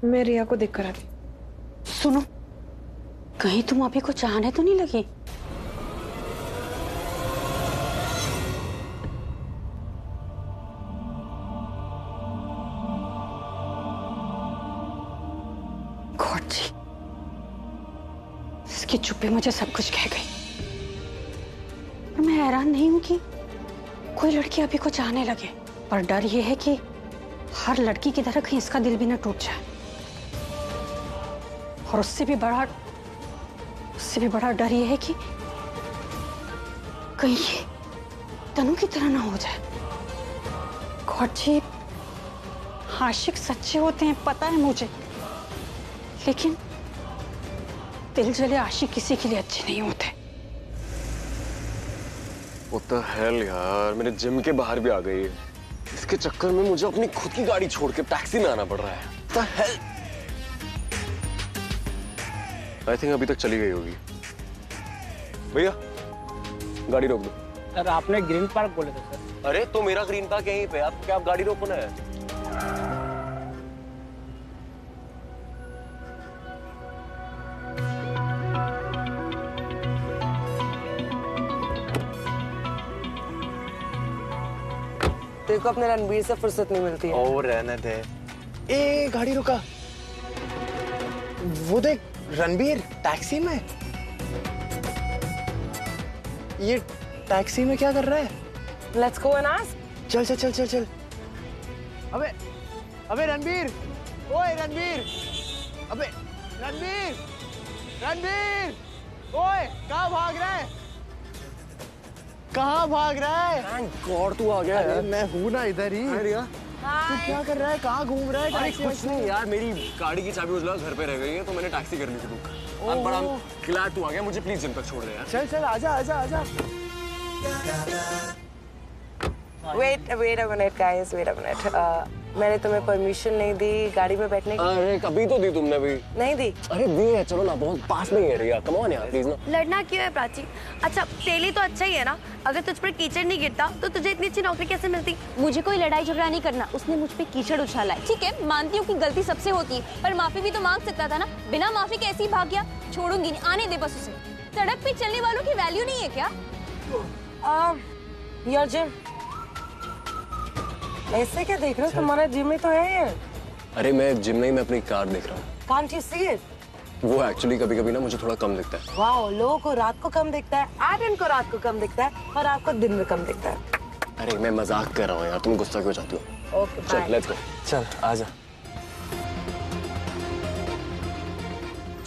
मैं रिया को देख कर आती। सुनो, कहीं तुम अभी को चाहने तो नहीं लगी? गॉड जी, इसकी चुप्पी मुझे सब कुछ कह गई। और मैं हैरान नहीं हूं कि कोई लड़की अभी को चाहने लगे, पर डर यह है कि हर लड़की की तरह कहीं इसका दिल भी ना टूट जाए। और उससे भी बड़ा डर यह है कि कहीं ये तनु की तरह ना हो जाए। गॉड जी, आशिक सच्चे होते हैं पता है मुझे, लेकिन दिल जले आशिक किसी के लिए अच्छे नहीं होते। What the hell यार, मेरे जिम के बाहर भी आ गई है। इसके चक्कर में मुझे अपनी खुद की गाड़ी छोड़ के टैक्सी में आना पड़ रहा है। What the hell? I think अभी तक चली गई होगी। भैया, गाड़ी रोक दो। सर आपने ग्रीन पार्क बोले थे सर। अरे तो मेरा ग्रीन पार्क यहीं पे, आप क्या आप गाड़ी रोको ना है? तेरे को अपने रणबीर से फुर्सत नहीं मिलती है। और रहने दे। ए गाड़ी रुका, वो देख रणबीर टैक्सी में। ये टैक्सी में क्या कर रहा है? Let's go and ask. चल चल चल चल चल। अबे अबे रणबीर, ओए रणबीर, अबे रणबीर, रणबीर, ओए कहाँ भाग रहा है? कहाँ भाग रहा है? Thank God तू आ गया अरे है। मैं हूँ ना इधर ही। अरे यार, तू क्या कर रहा है? कहाँ घूम रहा है? अरे टैक्सी कुछ नहीं यार, मेरी गाड़ी की चाबी उजला घर पे रह गई है तो मैंने टैक्सी कर ली थी बुक। अब बड़ा glad तू आ गया, मुझे प्लीज जिम तक छोड़ दे यार। चल चल आजा आजा आजा। Wait a minute, guys. Wait a minute. मैंने तुम्हें परमिशन नहीं दी गाड़ी में बैठने की। अरे कभी तो दी तुमने भी। नहीं दी। अरे दी है, चलो ना, बहुत पास में ही है रिया, कम ऑन यार प्लीज ना। लड़ना क्यों है प्राची? अच्छा तेली तो अच्छा ही है ना, अगर तुझ पर कीचड़ नहीं गिरता तो तुझे इतनी अच्छी नौकरी कैसे मिलती? मुझे कोई लड़ाई झगड़ा नहीं करना, उसने मुझ पे कीचड़ उछाला है। ठीक है, मानती हूँ कि गलती सबसे होती है, पर माफी भी तो मांग सकता था ना। बिना माफी के ऐसे ही भाग गया, छोड़ूंगी नहीं, आने दे बस उसे। सड़क पे चलने वालों की वैल्यू नहीं है क्या? यार जिम, ऐसे क्या देख रहे हो? तुम्हारा जिम ही तो है ये। अरे मैं जिम नहीं, मैं अपनी कार देख रहा हूँ। Can't you see it? वो एक्चुअली कभी कभी ना मुझे थोड़ा कम दिखता है। वाओ, लोगों को रात को कम दिखता है, आर्यन को रात को कम दिखता है और आपको दिन में कम दिखता है। अरे मैं मजाक कर रहा हूँ यार, तुम गुस्सा क्यों चाहती हो? ओके चल लेट्स गो। चल आजा।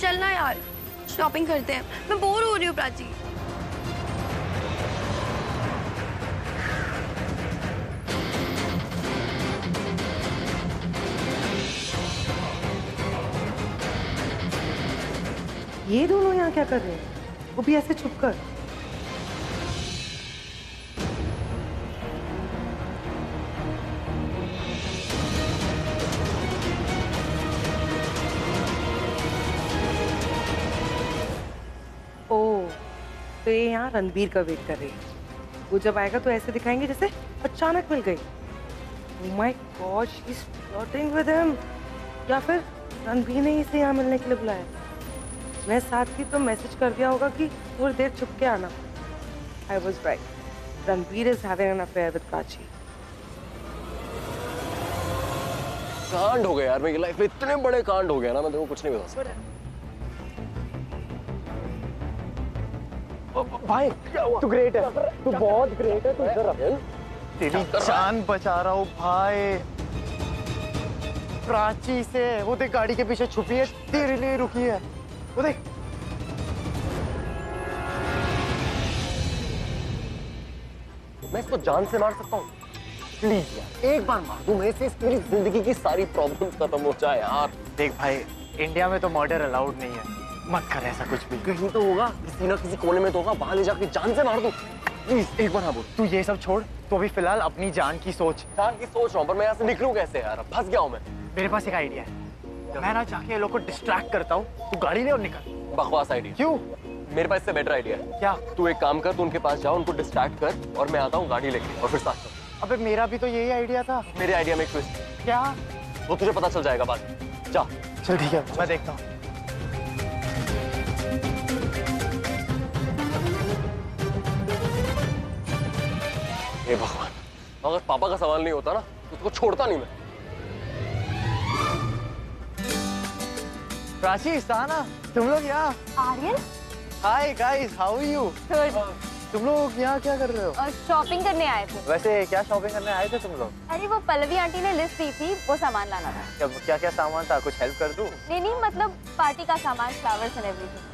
चलना यार, शॉपिंग करते हैं। मैं बोर हो रही हूँ प्राची। ये दोनों यहाँ क्या कर रहे हैं? वो भी ऐसे छुप कर। ओह, तो ये यहाँ रणबीर का वेट कर रही है। वो जब आएगा तो ऐसे दिखाएंगे जैसे अचानक मिल गई। Oh my God, she's flirting with him. या फिर रणबीर ने इसे यहाँ मिलने के लिए बुलाया। मैं साथ थी तो मैसेज कर दिया होगा कि थोड़ी देर छुप के आना। I was right. Ranbir is having an affair with Prachi. कांड हो गया यार मेरी लाइफ में, इतने बड़े कांड हो गया ना, मैं तेरे को कुछ नहीं बता सकता। भाई तू ग्रेट है, तू बहुत ग्रेट है। तू इधर आ, तेरी जान बचा रहा हूँ भाई। प्राची से वो देख गाड़ी के पीछे छुपी है, तेरे लिए रुकी है। वो देख। मैं इसको जान से मार सकता हूँ प्लीज यार, एक बार मार दूं मैं इसे, मेरी जिंदगी की सारी प्रॉब्लम्स खत्म हो जाए यार। देख भाई, इंडिया में तो मर्डर अलाउड नहीं है, मत कर ऐसा कुछ भी। कहीं तो होगा, किसी ना किसी कोने में तो होगा, वहां ले जाके जान से मार दूं प्लीज, एक बार हाँ बोल। तू ये सब छोड़, तो अभी फिलहाल अपनी जान की सोच। जान की सोच रहा हूँ, पर मैं यहाँ से निकलूं कैसे यार, फंस गया हूँ मैं। मेरे पास एक आइडिया है, मैं ना जाके ये लोग को डिस्ट्रैक्ट करता हूँ, तू गाड़ी ले और निकल। बकवास आइडिया। क्यों? मेरे पास इससे बेटर आइडिया है। क्या? तू एक काम कर, तू उनके पास जाओ, उनको डिस्ट्रैक्ट कर और मैं आता हूँ गाड़ी लेके, और फिर साथ चल। अबे मेरा भी तो यही आइडिया था। मेरे आइडिया में एक ट्विस्ट। क्या? वो तुझे पता चल जाएगा बाद में। जा। चल ठीक है, मैं देखता हूँ। हे भगवान, अगर पापा का सवाल नहीं होता ना तो उसको छोड़ता नहीं मैं। प्राची, सहाना, तुम लोग यहाँ? Aryan, hi guys, how are you? तुम लोग यहाँ क्या कर रहे हो? शॉपिंग करने आए थे। वैसे क्या शॉपिंग करने आए थे तुम लोग? अरे वो पल्लवी आंटी ने लिस्ट दी थी, वो सामान लाना था। क्या क्या सामान था? कुछ हेल्प कर दूँ? नहीं मतलब पार्टी का सामान, फ्लावर्स एंड एवरीथिंग।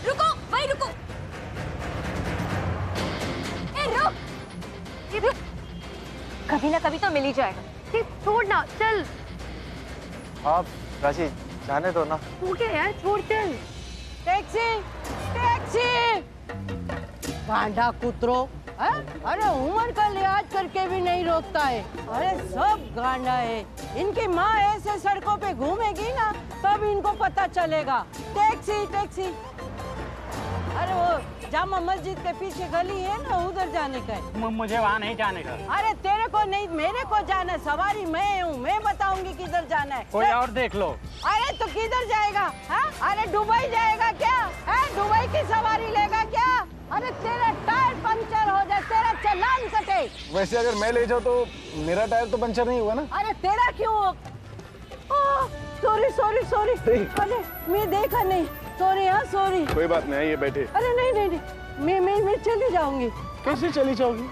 रुको, वहीं रुको। रुक, कभी ना कभी तो मिल ही जाएगा। छोड़ ना, चल। आप प्राची जाने दो ना। तू क्या यार, छोड़ चल। Taxi, taxi! गांडा कुतरो, अरे उम्र का लिहाज करके भी नहीं रोकता है। अरे सब गांडा है। इनकी माँ ऐसे सड़कों पे घूमेगी ना तब इनको पता चलेगा। Taxi, taxi! अरे वो जामा मस्जिद के पीछे गली है ना, उधर जाने का है। मुझे वहाँ नहीं जाने का। अरे तेरे को नहीं, मेरे को जाना है। सवारी मैं हूँ, मैं बताऊंगी किधर जाना है। कोई और देख लो। अरे तो किधर जाएगा? अरे दुबई जाएगा क्या? दुबई की सवारी लेगा क्या? अरे तेरा टायर पंचर हो जाए, तेरा चालान कटे। वैसे अगर मैं ले जाऊँ तो मेरा टायर तो पंचर नहीं हुआ ना? अरे तेरा क्यों? Sorry sorry sorry. अरे मैं देखा नहीं, सॉरी। हाँ सॉरी। कोई बात नहीं, आइए बैठे। अरे नहीं नहीं नहीं, मैं चली जाऊंगी। कैसे चली जाओगी?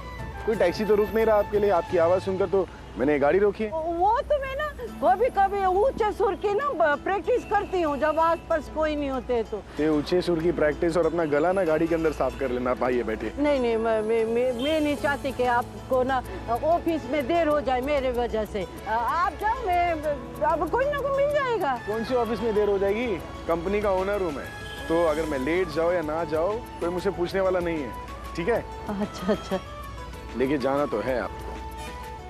कोई टैक्सी तो रुक नहीं रहा आपके लिए। आपकी आवाज सुनकर तो मैंने गाड़ी रोकी है। वो तो मैं ना कभी कभी ऊंचे सुर की ना प्रैक्टिस करती हूँ जब आसपास कोई नहीं होते तो। ये ऊंचे सुर की प्रैक्टिस और अपना गला ना गाड़ी के अंदर साफ कर लेना। आप आइए बैठे। नहीं नहीं, मैं नहीं चाहती कि आपको ना ऑफिस में देर हो जाए मेरे वजह से। आप जाओ, मैं अब कोई ना कोई मिल जाएगा। कौन सी ऑफिस में देर हो जाएगी? कंपनी का ओनर हूँ मैं, तो अगर मैं लेट जाओ या ना जाओ कोई मुझे पूछने वाला नहीं है, ठीक है? अच्छा अच्छा। लेके जाना तो है आपको,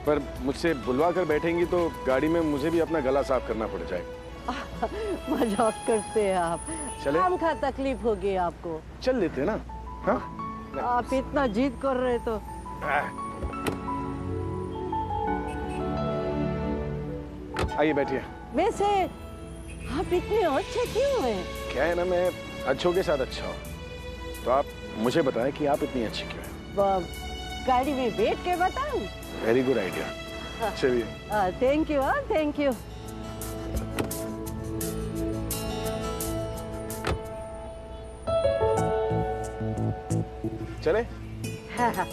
पर मुझसे बुलवा कर बैठेंगी तो गाड़ी में मुझे भी अपना गला साफ करना पड़ जाएगा। मजाक करते हैं आप। चले? काम का तकलीफ होगी आपको। चल लेते हैं ना? हाँ? आप इतना जिद कर रहे तो। आइए बैठिए। वैसे आप इतने अच्छे क्यों हैं? क्या है ना, मैं अच्छों के साथ अच्छा हूँ, तो आप मुझे बताएं कि आप इतनी अच्छी क्यों हैं? गाड़ी में बैठ के बताऊं? Very good idea. चलिए। Thank you. Thank you. चले? हाँ।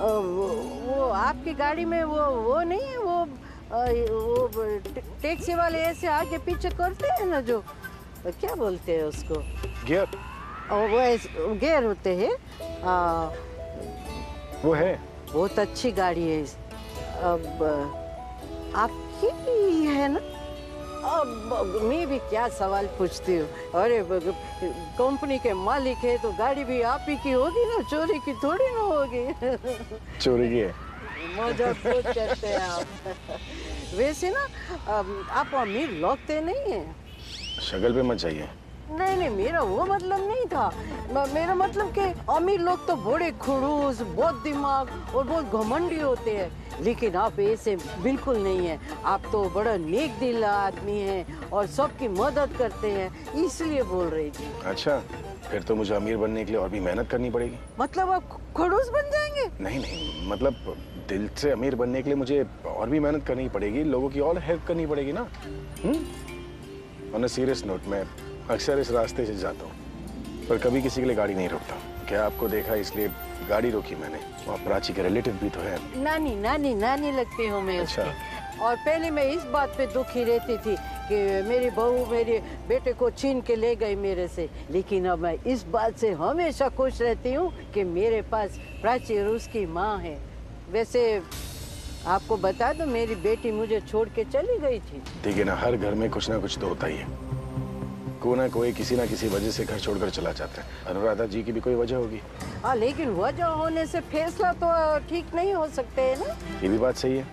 वो आपकी गाड़ी में वो नहीं है, वो टैक्सी वाले ऐसे आगे पीछे करते हैं ना, जो क्या बोलते हैं उसको? गियर। वो गियर होते हैं। वो है। बहुत अच्छी गाड़ी है। अब आपकी है ना? अब मैं भी क्या सवाल पूछती हूँ। अरे कंपनी के मालिक है तो गाड़ी भी आप ही की होगी ना, चोरी की थोड़ी ना होगी। चोरी की है। मजाक बहुत करते हैं आप। वैसे ना आप अमीर लगते नहीं है। शक्ल पे मत जाइए। नहीं, मेरा वो मतलब नहीं था। मेरा मतलब कि अमीर लोग तो बड़े खड़ूस, बहुत दिमाग और बहुत घमंडी होते हैं, लेकिन आप ऐसे बिल्कुल नहीं है। आप तो बड़ा नेक दिल आदमी हैं और सबकी मदद करते हैं, इसलिए बोल रही थी। अच्छा, फिर तो मुझे अमीर बनने के लिए और भी मेहनत करनी पड़ेगी। मतलब आप खड़ूस बन जाएंगे? नहीं, मतलब दिल से अमीर बनने के लिए मुझे और भी मेहनत करनी पड़ेगी, लोगों की और हेल्प करनी पड़ेगी ना। ऑन अ सीरियस नोट, मैं अक्सर इस रास्ते से जाता हूँ पर कभी किसी के लिए गाड़ी नहीं रोकता। क्या आपको देखा इसलिए गाड़ी रोकी मैंने, और प्राची के रिलेटिव भी तो है। नानी लगती हूँ मैं अच्छा। उसकी। और पहले मैं इस बात पे दुखी रहती थी कि मेरी बहू मेरे बेटे को छीन के ले गई मेरे से, लेकिन अब मैं इस बात से हमेशा खुश रहती हूँ कि मेरे पास प्राची और उसकी माँ है। वैसे आपको बता दो, मेरी बेटी मुझे छोड़ के चली गई थी। देखिए ना, हर घर में कुछ ना कुछ तो होता ही है। कोई ना कोई किसी ना किसी वजह से घर छोड़कर चला जाता है। अनुराधा जी की भी कोई वजह होगी। हाँ, लेकिन वजह होने से फैसला तो ठीक नहीं हो सकते है ना। ये भी बात सही है,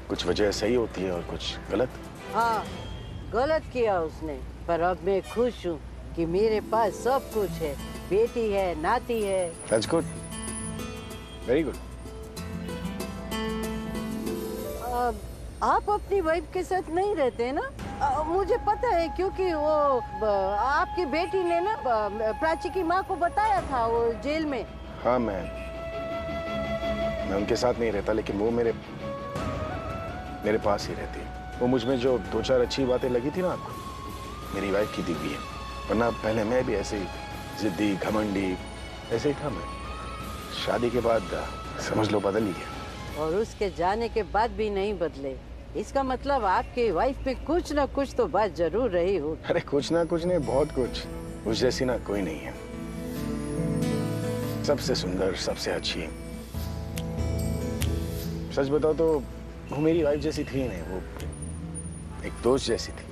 कुछ वजह सही होती है और कुछ गलत। हाँ, गलत किया उसने, पर अब मैं खुश हूँ कि मेरे पास सब कुछ है। बेटी है, नाती है। That's good. Very good. आप अपनी वाइफ के साथ नहीं रहते ना? मुझे पता है, क्योंकि वो आपकी बेटी ने ना प्राची की माँ को बताया था वो जेल में। हाँ, मैं उनके साथ नहीं रहता, लेकिन वो मेरे पास ही रहती है। वो मुझ में जो 2-4 अच्छी बातें लगी थी ना आपको, मेरी वाइफ की दी हुई है। वरना पहले मैं भी ऐसे ही जिद्दी, घमंडी ऐसे ही था मैं। शादी के बाद समझ लो बदल ही गया। और उसके जाने के बाद भी नहीं बदले। इसका मतलब आपकी वाइफ पे कुछ ना कुछ तो बात जरूर रही हो। अरे कुछ ना कुछ नहीं, बहुत कुछ। उस जैसी ना कोई नहीं है। सबसे सुंदर, सबसे अच्छी। सच बताओ तो वो मेरी वाइफ जैसी थी नहीं, वो एक दोस्त जैसी थी।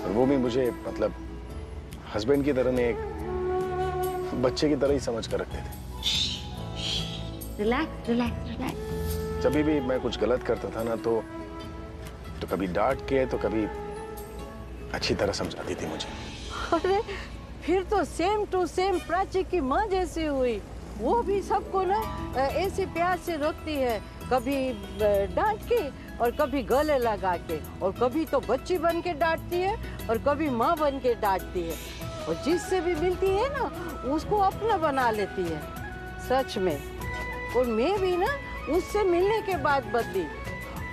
और वो भी मुझे मतलब हस्बैंड की तरह नहीं, एक बच्चे की तरह ही समझ कर रखते थे। Relax relax relax. जब भी मैं कुछ गलत करता था ना, तो कभी डांट के, तो कभी अच्छी तरह समझाती थी मुझे। अरे फिर तो सेम टू सेम प्राची की माँ जैसी हुई। वो भी सबको ना ऐसे प्यार से रखती है, कभी डांट के और कभी गले लगा के, और कभी तो बच्ची बन के डांटती है और कभी माँ बन के डांटती है। और जिससे भी मिलती है ना, उसको अपना बना लेती है। सच में। और मैं भी ना उससे मिलने के बाद बदली।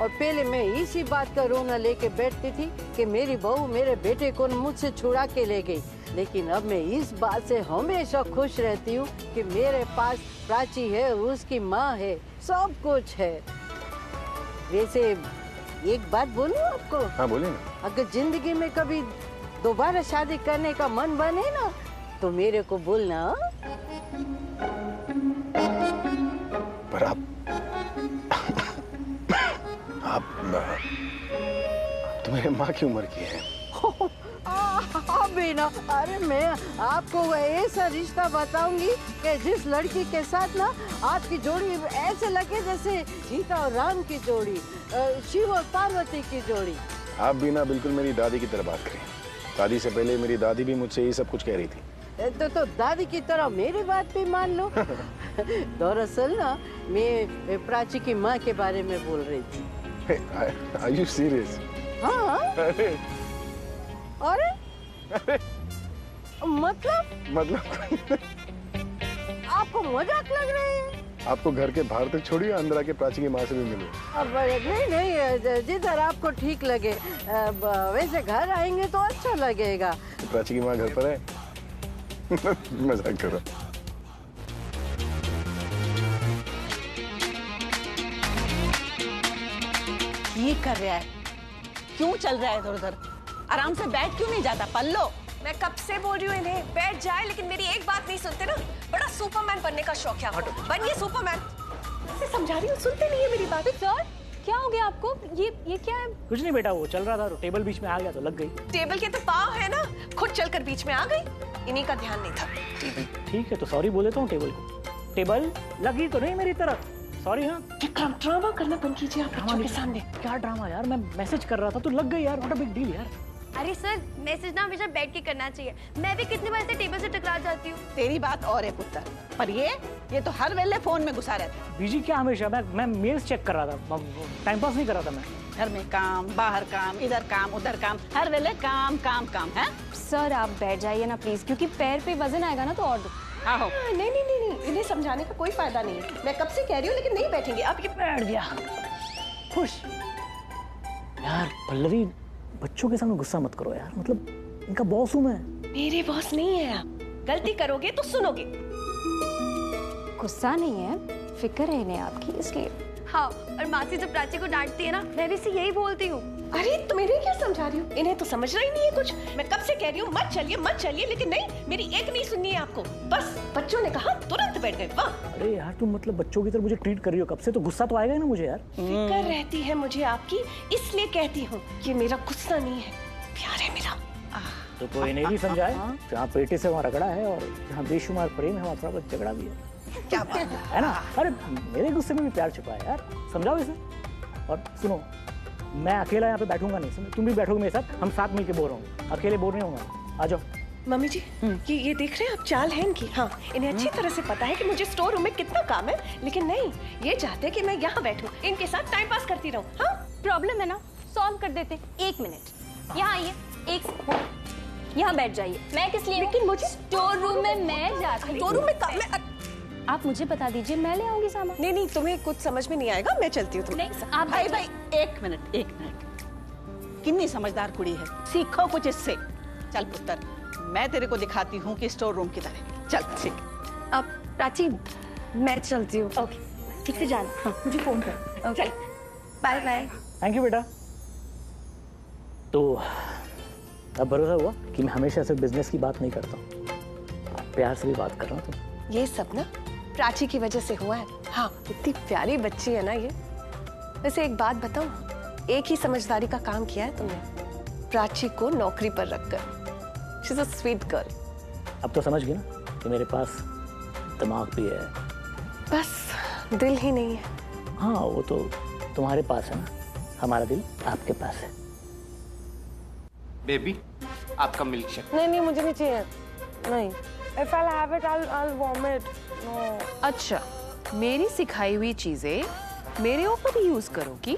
और पहले मैं इसी बात का रोना लेके बैठती थी कि मेरी बहू मेरे बेटे को मुझसे छुड़ा के ले गई। लेकिन अब मैं इस बात से हमेशा खुश रहती हूँ कि मेरे पास प्राची है, उसकी माँ है, सब कुछ है। वैसे एक बात बोलूं आपको? हाँ बोलिए ना। अगर जिंदगी में कभी दोबारा शादी करने का मन बने ना, तो मेरे को बोलना। पर आप तो मेरे माँ की उम्र की है। बेना, अरे मैं आपको ऐसा रिश्ता बताऊंगी कि जिस लड़की के साथ ना आपकी जोड़ी ऐसे लगे जैसे सीता और राम की जोड़ी, शिव और पार्वती की जोड़ी। आप भी ना बिल्कुल मेरी दादी की तरह बात करें। दादी से पहले मेरी दादी भी मुझसे यही सब कुछ कह रही थी। तो दादी की तरह मेरी बात भी मान लो। दरअसल ना मैं प्राची की माँ के बारे में बोल रही थी। Are you serious? हाँ। अरे मतलब आपको मजाक लग रही है? आपको घर के बाहर तक छोड़िए, अंदर आके प्राची की माँ से भी मिलो। अब नहीं, जिधर आपको ठीक लगे। वैसे घर आएंगे तो अच्छा लगेगा। प्राची की माँ घर पर है? मजाक करो। ये कर रहा है, क्यों चल रहा है इधर उधर? आराम से बैठ क्यों नहीं जाता? पल्लो, मैं कब से बोल रही हूँ इन्हें बैठ जाए, लेकिन मेरी एक बात नहीं सुनते ना। बड़ा सुपरमैन बनने का शौक है आपको। बनिए सुपरमैन। मैं समझा रही हूँ, सुनते नहीं है मेरी बात। सर क्या हो गया आपको? ये क्या है? कुछ नहीं बेटा, वो चल रहा था तो टेबल बीच में आ गया तो लग गई। टेबल के तो पाँव है ना, खुद चलकर बीच में आ गई। इन्हीं का ध्यान नहीं था। ठीक है तो सॉरी बोल देता हूँ टेबल को। टेबल लगी तो नहीं मेरी तरफ, सॉरी। हाँ ड्रामा करना बंद कीजिए आप बच्चों के सामने। क्या ड्रामा यार, मैं मैसेज कर रहा था तो लग गई यार, व्हाट अ बिग डील यार। अरे सर, मैसेज ना हमेशा बैठ के करना चाहिए। मैं भी कितनी बार से टेबल से टकरा जाती हूँ। तेरी बात और है पुत्र, पर ये तो हर वेले फोन में घुसा रहता है। बीजी क्या हमेशा? मैं मेल्स चेक कर रहा था, टाइम पास नहीं कर रहा था मैं। घर में काम, बाहर काम, इधर काम, उधर काम, हर वेले काम काम काम है। सर आप बैठ जाइए ना प्लीज, क्योंकि पैर पे वजन आएगा ना तो और आहो। नहीं, इन्हें समझाने का कोई फायदा नहीं है। मैं कब से कह रही हूँ, लेकिन नहीं बैठेंगे। आप ये बैठ गया खुश। यार पल्लवी, बच्चों के सामने गुस्सा मत करो यार, मतलब इनका बॉस हूँ मैं। मेरे बॉस नहीं है आप। गलती करोगे तो सुनोगे। गुस्सा नहीं है, फिक्र है इन्हें आपकी, इसलिए। हाँ, और मासी जब प्राची को डांटती है ना, मैं भी इसे यही बोलती हूँ। अरे तुम इन्हें क्या समझा रही हो? इन्हें तो समझना ही नहीं है कुछ। मैं कब से कह रही हूँ मत चलिए, लेकिन नहीं, मेरी एक नहीं सुननी है आपको। बस बच्चों ने कहा तुरंत बैठ गए। वाह। अरे यार तुम मतलब बच्चों की तरह मुझे ट्रीट कर रही हो कब से, तो गुस्सा तो आएगा ही ना मुझे यार। फिक्र रहती है मुझे आपकी, इसलिए कहती हूँ। ये मेरा गुस्सा नहीं है, प्यार है मेरा। तो कोई नहीं भी समझाए, जहाँ पेटे से वहाँ रगड़ा है और जहाँ बेशुमार प्रेम है वहाँ थोड़ा बहुत झगड़ा भी है। क्या बात है ना? अरे मेरे गुस्से में भी प्यार छुपा है यार, समझाओ इसे। और सुनो, मैं अकेला यहाँ पे बैठूंगा नहीं, समझ? तुम भी बैठोगे मेरे साथ, हम साथ मिलके बोर होंगे, अकेले बोर नहीं होंगे। आ जाओ। मम्मी जी, ये देख रहे हैं आप, चाल है इनकी। हाँ, इन्हें अच्छी तरह से पता है कि मुझे स्टोर रूम में कितना काम है, लेकिन नहीं, ये चाहते हैं कि मैं यहाँ बैठूं, इनके साथ टाइम पास करती रहूं। हाँ, प्रॉब्लम है ना, सॉल्व कर देते। 1 मिनट, यहाँ आइए, यहाँ बैठ जाइए। मैं किस लिए? लेकिन मुझे स्टोर रूम में मैं जाती हूँ। स्टोर रूम में काम में आप मुझे बता दीजिए, मैं ले आऊंगी सामान। नहीं नहीं, तुम्हें कुछ समझ में नहीं आएगा, मैं चलती हूँ। नहीं, आप भाई भाई, एक मिनट। कितनी समझदार कुड़ी है, सीखो कुछ इससे। चल पुत्र, मैं तेरे को दिखाती हूँ कि स्टोर रूम की तरह। चल ठीक। अब प्राची, मैं चलती हूँ। ओके, ठीक से जाना। हाँ, मुझे फोन कर। चल, बाय बाय। थैंक यू बेटा। तो अब भरोसा हुआ कि मैं हमेशा सिर्फ बिजनेस की बात नहीं करता हूँ, प्यार से भी बात कर रहा हूँ। तो ये सब ना प्राची की वजह से हुआ है। हाँ, इतनी प्यारी बच्ची है ना ये। वैसे एक बात बताऊं, एक ही समझदारी का काम किया है तुमने, प्राची को नौकरी पर रखकर। She is a sweet girl. अब तो समझ गई ना कि मेरे पास दिमाग भी है, बस दिल ही नहीं है। हाँ, वो तो तुम्हारे पास है ना, हमारा दिल आपके पास है। बेबी, आपका मिल्क शेक। नहीं नहीं, मुझे नहीं चाहिए। नहीं, if I'll have it, I'll vomit. No. अच्छा, मेरी सिखाई हुई चीजें मेरे ऊपर ही यूज करोगी?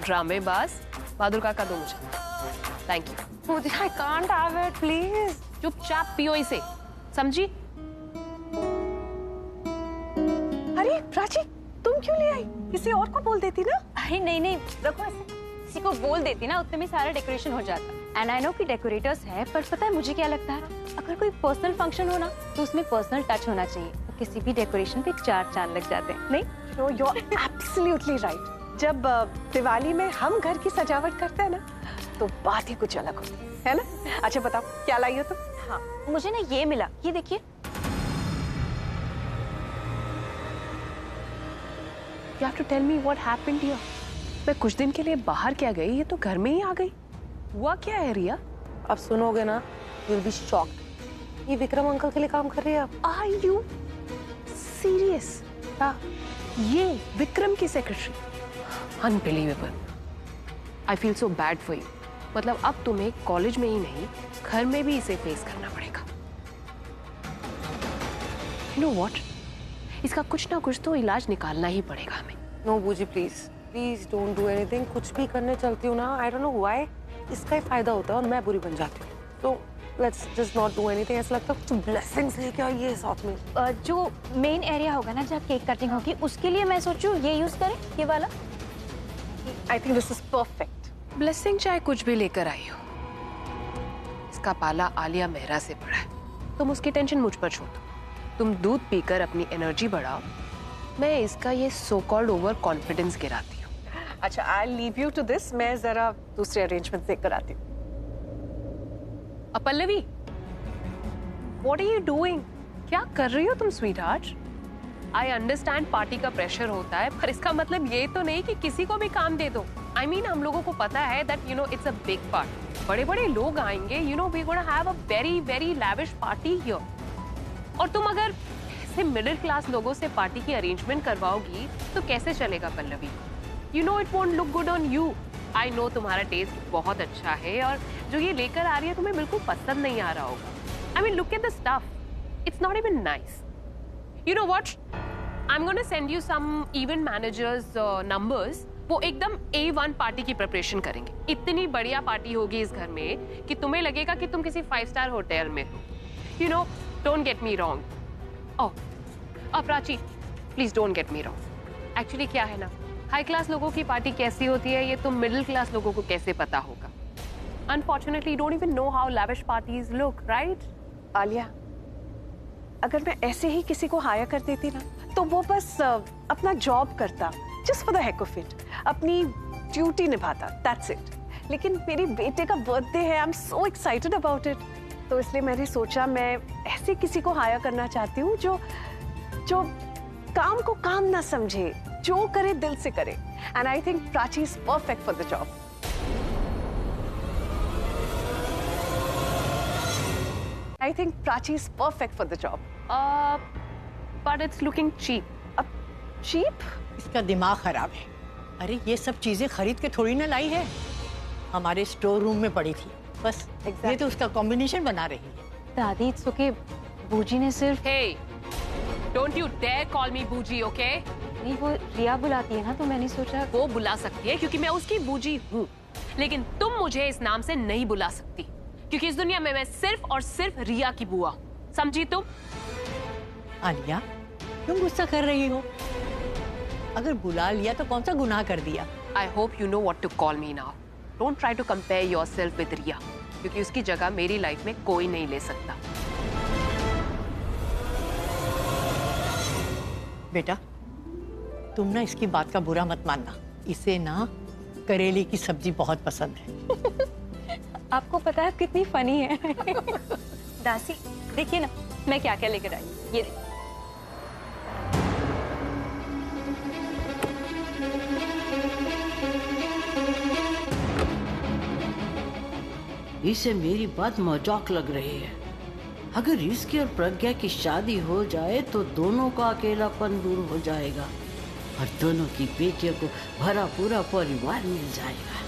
ड्रामेबाज। बहादुर काका दो मुझे। Thank you. I can't have it, please. चुपचाप पियो इसे, समझी? अरे प्राची, तुम क्यों ले आई? किसी और को बोल देती ना। अरे नहीं नहीं, रखो ऐसे। किसी को बोल देती ना, उतने में सारा डेकोरेशन हो जाता। एंड आई नो कि डेकोरेटर्स है, पर पता है मुझे क्या लगता है, अगर कोई पर्सनल फंक्शन हो ना, तो उसमें पर्सनल टच होना चाहिए। तो किसी भी डेकोरेशन पे 4 चांद लग जाते हैं। नहीं? No, you're absolutely right. जब दिवाली में हम घर की सजावट करते हैं ना, तो बात ही कुछ अलग होती है ना? अच्छा बताओ, क्या लाई हो तुम? हाँ, मुझे ना ये मिला, ये देखिए। You have to tell me what happened here. मैं कुछ दिन के लिए बाहर क्या गई, ये तो घर में ही आ गई। हुआ क्या है रिया? अब सुनोगे ना, you'll be shocked. ये विक्रम अंकल के लिए काम कर रही है अब। Are you serious? हाँ, ये विक्रम की secretary? Unbelievable. I feel so bad for you. मतलब अब तुम्हें कॉलेज में ही नहीं, घर में भी इसे फेस करना पड़ेगा। You know what? इसका कुछ ना कुछ तो इलाज निकालना ही पड़ेगा हमें। नो बूजी, प्लीज डोंट डू एनीथिंग। कुछ भी करने चलती हूँ ना, आई डोंट नो व्हाई, इसका ही फायदा होता है और मैं बुरी बन जाती हूँ। तो let's just not do anything. ऐसा लगता है कुछ ब्लेसिंग्स लेके आइए साथ में। जो मेन एरिया होगा ना, जहाँ केक कटिंग होगी, उसके लिए मैं सोचूं ये यूज करें, ये वाला। I think this is perfect. Blessing चाहे कुछ भी लेकर आई हो, इसका पाला आलिया मेहरा से पड़ा है। तुम उसकी टेंशन मुझ पर छोड़ दो। तुम दूध पीकर अपनी एनर्जी बढ़ाओ, मैं इसका ये सो कॉल्ड ओवर कॉन्फिडेंस गिराती हूँ। अच्छा, I leave you to this. मैं जरा दूसरे अरेंजमेंट देख कर आती हूँ। Pallavi, what are you doing? क्या कर रही हो तुम स्वीटहार्ट? आई अंडरस्टैंड पार्टी का प्रेशर होता है, पर इसका मतलब ये तो नहीं कि किसी को भी काम दे दो। आई मीन, हम लोगों को पता है that you know it's a big party, बड़े बड़े लोग आएंगे, you know we gonna have a very very lavish party here. और तुम अगर ऐसे मिडिल क्लास लोगों से पार्टी की अरेंजमेंट करवाओगी तो कैसे चलेगा Pallavi? You know it won't look good on you. I know तुम्हारा टेस्ट बहुत अच्छा है और जो ये लेकर आ रही है तुम्हें बिल्कुल पसंद नहीं आ रहा होगा। I mean look at the stuff, it's not even nice. You know what, I am gonna send you some event managers numbers. वो एकदम A1 पार्टी की प्रिपरेशन करेंगे। इतनी बढ़िया पार्टी होगी इस घर में कि तुम्हें लगेगा कि तुम किसी 5 स्टार होटल में हो। You know, don't get me wrong. Oh Prachi, please don't get me wrong. Actually क्या है ना, हाई क्लास लोगों की पार्टी कैसी होती है ये तुम मिडिल क्लास लोगों को कैसे पता होगा? Unfortunately don't even know how lavish parties look, right? Alia, अगर मैं ऐसे ही किसी को हायर कर देती ना, तो वो बस अपना जॉब करता, just for the heck of it, अपनी ड्यूटी निभाता, दैट्स इट। लेकिन मेरी बेटे का बर्थडे है, I am so excited about it, तो इसलिए मैंने सोचा मैं ऐसे किसी को हायर करना चाहती हूँ जो काम को काम ना समझे, जो करे दिल से करे। And I think Prachi is perfect for the job. I think Prachi is perfect for the job. But it's looking cheap. Cheap? इसका दिमाग खराब है। अरे ये सब चीजें खरीद के थोड़ी ना लाई है, हमारे स्टोर रूम में पड़ी थी बस। ये तो उसका कॉम्बिनेशन बना रही है। दादी इट्स ओके, बूजी ने सिर्फ Hey, don't you dare call me बूजी, okay? नहीं, वो रिया बुलाती है ना, तो मैंने सोचा वो बुला सकती है क्योंकि मैं उसकी बूजी हूँ, लेकिन तुम मुझे इस नाम से नहीं बुला सकती क्योंकि इस दुनिया में मैं सिर्फ और सिर्फ रिया की बुआ हूँ, समझी तुम? आलिया, क्यों गुस्सा कर रही हो? अगर बुला लिया तो कौन सा गुनाह कर दिया? I hope you know what to call me now. Don't try to compare yourself with रिया, क्योंकि उसकी जगह मेरी लाइफ में कोई नहीं ले सकता। बेटा, तुम ना इसकी बात का बुरा मत मानना, इसे ना करेले की सब्जी बहुत पसंद है। आपको पता है आप कितनी फनी है। दासी देखिए ना मैं क्या क्या लेकर आई, ये देखिए। इसे मेरी बात मजाक लग रही है। अगर इसकी और प्रज्ञा की शादी हो जाए तो दोनों का अकेलापन दूर हो जाएगा और दोनों की बेटियों को भरा पूरा परिवार मिल जाएगा।